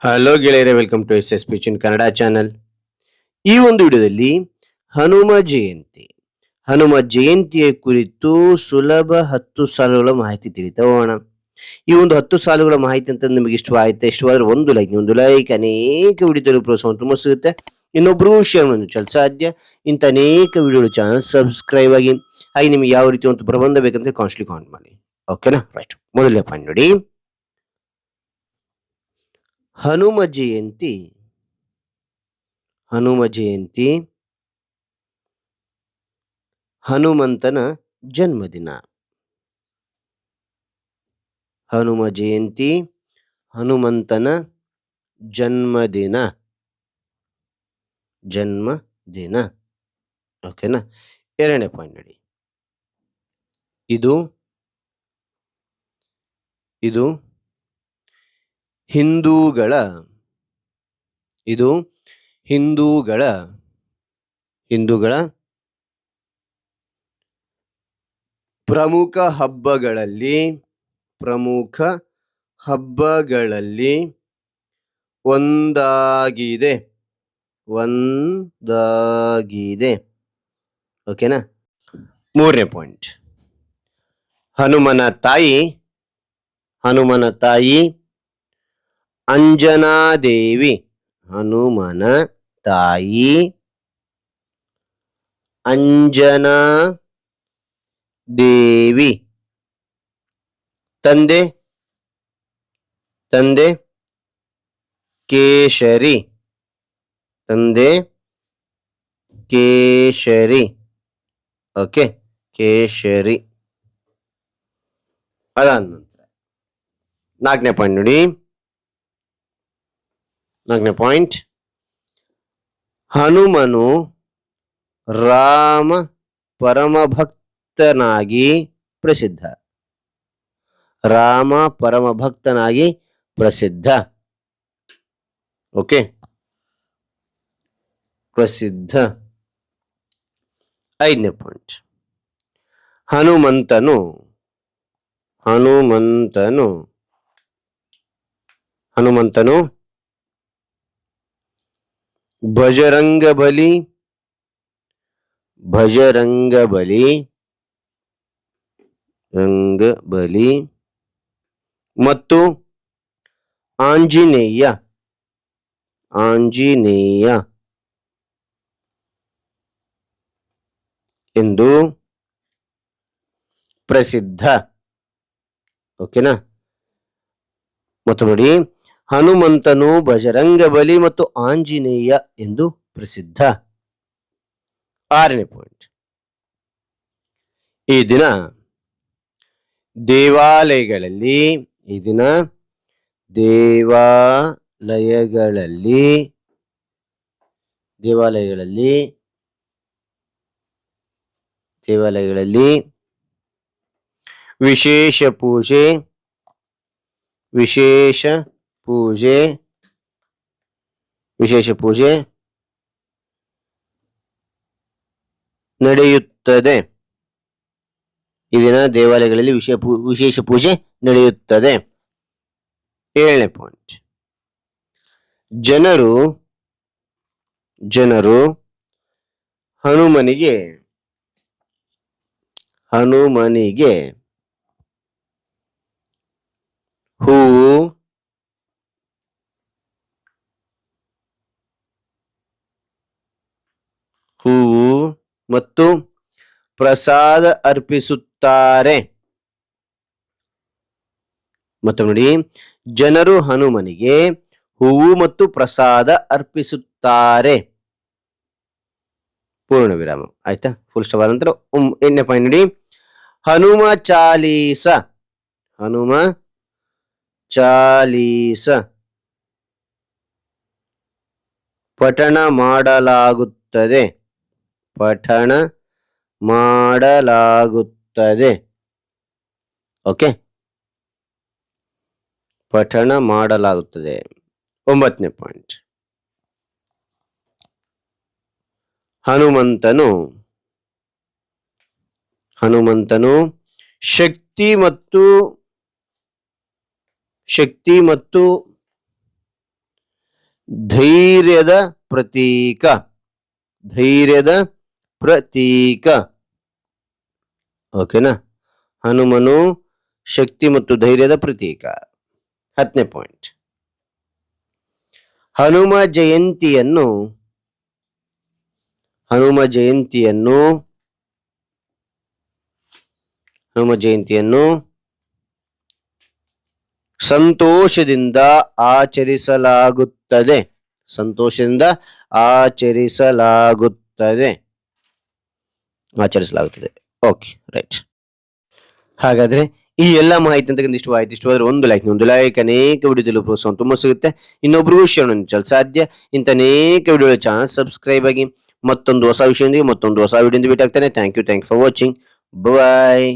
Hello ಗೆಳೆಯರೆ, welcome to S speech in Kannada channel. ಈ ಒಂದು ವಿಡಿಯೋದಲ್ಲಿ ಹನುಮ ಜಯಂತಿಯ ಕುರಿತು ಸುಲಭ 10 ಸಾಲುಗಳ ಮಾಹಿತಿ ತಿಳಿತಾ ಹೋಗೋಣ. ಈ ಒಂದು 10 ಸಾಲುಗಳ ಮಾಹಿತಿ ಅಂತ ನಿಮಗೆ ಇಷ್ಟವಾದ್ರೆ ಒಂದು ಲೈಕ್ ಅನೇಕ ವಿಡಿಯೋದಲ್ಲಿ ಪ್ರೋತ್ಸಾಹ ತುಂಬ ಸಿಗುತ್ತೆ. ಇನ್ನೊಬ್ರು ಶೇರ್ ಮಾಡಿ ಸಾಧ್ಯ. ಇಂಥ ಅನೇಕ ವಿಡಿಯೋಗಳು ಚಾನಲ್ ಸಬ್ಸ್ಕ್ರೈಬ್ ಆಗಿ. ಹಾಗೆ ನಿಮ್ಗೆ ಯಾವ ರೀತಿ ಒಂದು ಪ್ರಬಂಧ ಬೇಕಂದ್ರೆ ಕಾಮೆಂಟ್ ಮಾಡಿ. ಓಕೆನಾ? ರೈಟ್. ಮೊದಲನೇ ಪಾಯಿಂಟ್ ನೋಡಿ, ಹನುಮ ಜಯಂತಿ ಹನುಮಂತನ ಜನ್ಮದಿನ. ಹನುಮ ಜಯಂತಿ ಹನುಮಂತನ ಜನ್ಮದಿನ. ಓಕೆನಾ? ಎರಡನೇ ಪಾಯಿಂಟ್ ನೋಡಿ, ಇದು ಹಿಂದೂಗಳ ಪ್ರಮುಖ ಹಬ್ಬಗಳಲ್ಲಿ ಒಂದಾಗಿದೆ. ಓಕೆನಾ? ಮೂರನೇ ಪಾಯಿಂಟ್, ಹನುಮನ ತಾಯಿ ಅಂಜನಾದೇವಿ. ಹನುಮನ ತಾಯಿ ಅಂಜನಾದೇವಿ. ತಂದೆ ಕೇಶರಿ. ಓಕೆ, ಕೇಶರಿ. ಅದಾದ ನಂತರ ನಾಲ್ಕನೇ ಪಾಯಿಂಟ್ ನೋಡಿ. ಹನುಮನು ರಾಮ ಪರಮಭಕ್ತನಾಗಿ ಪ್ರಸಿದ್ಧ. ಓಕೆ, ಪ್ರಸಿದ್ಧ. ಐದನೇ ಪಾಯಿಂಟ್, ಹನುಮಂತನು ಬಜರಂಗಬಲಿ ಮತ್ತು ಆಂಜನೇಯ ಎಂದು ಪ್ರಸಿದ್ಧ. ಓಕೆನಾ? ಮತ್ತು ನೋಡಿ, ಹನುಮಂತನು ಬಜರಂಗಬಲಿ ಮತ್ತು ಆಂಜನೇಯ ಎಂದು ಪ್ರಸಿದ್ಧ. ಆರನೇ ಪಾಯಿಂಟ್, ಈ ದಿನ ದೇವಾಲಯಗಳಲ್ಲಿ ವಿಶೇಷ ಪೂಜೆ ನಡೆಯುತ್ತದೆ. ಈ ದಿನ ದೇವಾಲಯಗಳಲ್ಲಿ ವಿಶೇಷ ಪೂಜೆ ನಡೆಯುತ್ತದೆ. ಏಳನೇ ಪಾಯಿಂಟ್, ಜನರು ಹನುಮನಿಗೆ ಹೂವು ಮತ್ತು ಪ್ರಸಾದ ಅರ್ಪಿಸುತ್ತಾರೆ. ಮತ್ತು ನೋಡಿ, ಜನರು ಹನುಮನಿಗೆ ಹೂವು ಮತ್ತು ಪ್ರಸಾದ ಅರ್ಪಿಸುತ್ತಾರೆ. ಪೂರ್ಣ ವಿರಾಮ. ಆಯ್ತಾ? ಫುಲ್ ಸ್ಟಾಪ್ ಆದ ನಂತರ 8ನೇ ಪಾಯಿಂಟ್ ನೋಡಿ, ಹನುಮ ಚಾಲೀಸ ಪಠಣ ಮಾಡಲಾಗುತ್ತದೆ. ಓಕೆ, ಪಠಣ ಮಾಡಲಾಗುತ್ತದೆ. 9ನೇ ಪಾಯಿಂಟ್, ಹನುಮಂತನು ಶಕ್ತಿ ಮತ್ತು ಧೈರ್ಯದ ಪ್ರತೀಕ. ಧೈರ್ಯದ ಪ್ರತೀಕ. ಓಕೆನಾ. ಹನುಮನು ಶಕ್ತಿ ಮತ್ತು ಧೈರ್ಯದ ಪ್ರತೀಕ. 10ನೇ ಪಾಯಿಂಟ್. ಹನುಮ ಜಯಂತಿಯನ್ನು ಸಂತೋಷದಿಂದ ಆಚರಿಸಲಾಗುತ್ತದೆ. Okay, right. ಹಾಗಾದ್ರೆ ಈ ಎಲ್ಲ ಮಾಹಿತಿ ಅಂತ ಇಷ್ಟವಾಯ್ತು. ಇಷ್ಟವಾದ್ರೆ ಒಂದು ಲೈಕ್, ಅನೇಕ ವಿಡಿಯೋದಲ್ಲಿ ಪ್ರೋತ್ಸಾಹ ತುಂಬಾ ಸಿಗುತ್ತೆ. ಇನ್ನೊಬ್ರಿಗೂ ಶೇರ್ ಮಾಡಲು ಸಾಧ್ಯ. ಇಂಥ ಅನೇಕ ವಿಡಿಯೋ ಚಾನಲ್ ಸಬ್ಸ್ಕ್ರೈಬ್ ಆಗಿ ಮತ್ತೊಂದು ಹೊಸ ವಿಷಯದೊಂದಿಗೆ ಮತ್ತೊಂದು ಹೊಸ ವಿಡಿಯೋದಿಂದ ಭೇಟಿ ಆಗ್ತಾನೆ. Thank you for watching. Bye.